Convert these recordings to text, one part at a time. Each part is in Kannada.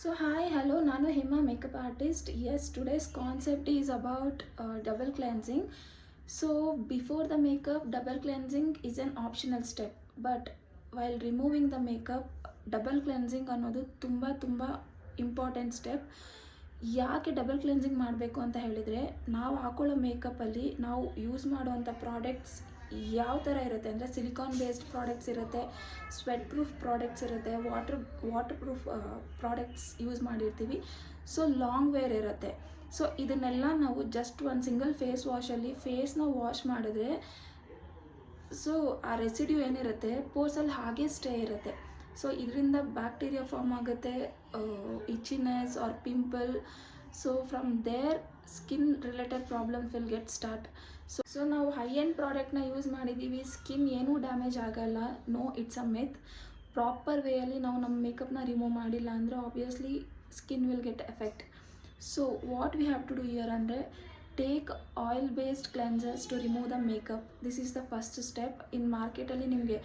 So hi, hello, ನಾನು Hema makeup artist. Yes, today's concept is about double cleansing. So before the makeup, double cleansing is an optional step. But while removing the makeup, double cleansing ಅನ್ನೋದು ತುಂಬ ಇಂಪಾರ್ಟೆಂಟ್ ಸ್ಟೆಪ್. ಯಾಕೆ ಡಬಲ್ ಕ್ಲೆನ್ಸಿಂಗ್ ಮಾಡಬೇಕು ಅಂತ ಹೇಳಿದರೆ, ನಾವು ಹಾಕೊಳ್ಳೋ ಮೇಕಪ್ಪಲ್ಲಿ ನಾವು ಯೂಸ್ ಮಾಡುವಂಥ ಪ್ರಾಡಕ್ಟ್ಸ್ ಯಾವ ಥರ ಇರುತ್ತೆ ಅಂದರೆ, ಸಿಲಿಕಾನ್ ಬೇಸ್ಡ್ ಪ್ರಾಡಕ್ಟ್ಸ್ ಇರುತ್ತೆ, ಸ್ವೆಟ್ ಪ್ರೂಫ್ ಪ್ರಾಡಕ್ಟ್ಸ್ ಇರುತ್ತೆ, ವಾಟರ್ ಪ್ರೂಫ್ ಪ್ರಾಡಕ್ಟ್ಸ್ ಯೂಸ್ ಮಾಡಿರ್ತೀವಿ. ಸೊ ಲಾಂಗ್ ವೇರ್ ಇರುತ್ತೆ. ಸೊ ಇದನ್ನೆಲ್ಲ ನಾವು ಜಸ್ಟ್ ಒಂದು ಸಿಂಗಲ್ ಫೇಸ್ ವಾಶಲ್ಲಿ ಫೇಸ್ನ ವಾಶ್ ಮಾಡಿದ್ರೆ, ಸೊ ಆ ರೆಸಿಡ್ಯೂ ಏನಿರುತ್ತೆ ಪೋರ್ಸಲ್ಲಿ ಹಾಗೆ ಸ್ಟೇ ಇರುತ್ತೆ. ಸೊ ಇದರಿಂದ ಬ್ಯಾಕ್ಟೀರಿಯಾ ಫಾರ್ಮ್ ಆಗುತ್ತೆ, itchiness or pimple. So from there skin related problems will get start. So ನಾವು ಹೈ ಎಂಡ್ ಪ್ರಾಡಕ್ಟ್ನ ಯೂಸ್ ಮಾಡಿದ್ದೀವಿ, ಸ್ಕಿನ್ ಏನೂ ಡ್ಯಾಮೇಜ್ ಆಗಲ್ಲ. No, it's a myth. Proper ವೇಯಲ್ಲಿ ನಾವು ನಮ್ಮ ಮೇಕಪ್ನ ರಿಮೂವ್ ಮಾಡಿಲ್ಲ ಅಂದರೆ obviously skin will get effect. So what we have to do here ಅಂದರೆ, take oil based cleansers to remove the makeup. This is the first step. In ಮಾರ್ಕೆಟಲ್ಲಿ ನಿಮಗೆ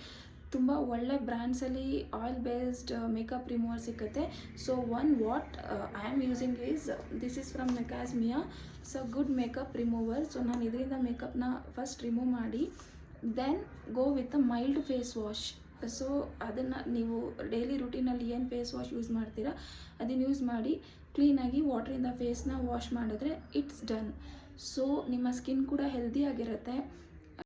ತುಂಬ ಒಳ್ಳೆ ಬ್ರ್ಯಾಂಡ್ಸಲ್ಲಿ ಆಯಿಲ್ ಬೇಸ್ಡ್ ಮೇಕಪ್ ರಿಮೂವರ್ ಸಿಗುತ್ತೆ. So what I am using is, this is from Mecasmia. So good makeup remover. So ನಾನು ಇದರಿಂದ ಮೇಕಪ್ನ ಫಸ್ಟ್ ರಿಮೂವ್ ಮಾಡಿ then go with a mild face wash. So ಅದನ್ನು ನೀವು ಡೈಲಿ ರುಟೀನಲ್ಲಿ ಏನು ಫೇಸ್ ವಾಶ್ ಯೂಸ್ ಮಾಡ್ತೀರಾ ಅದನ್ನು ಯೂಸ್ ಮಾಡಿ ಕ್ಲೀನಾಗಿ ವಾಟ್ರಿಂದ ಫೇಸ್ನ ವಾಶ್ ಮಾಡಿದ್ರೆ ಇಟ್ಸ್ ಡನ್. ಸೊ ನಿಮ್ಮ ಸ್ಕಿನ್ ಕೂಡ ಹೆಲ್ದಿಯಾಗಿರುತ್ತೆ.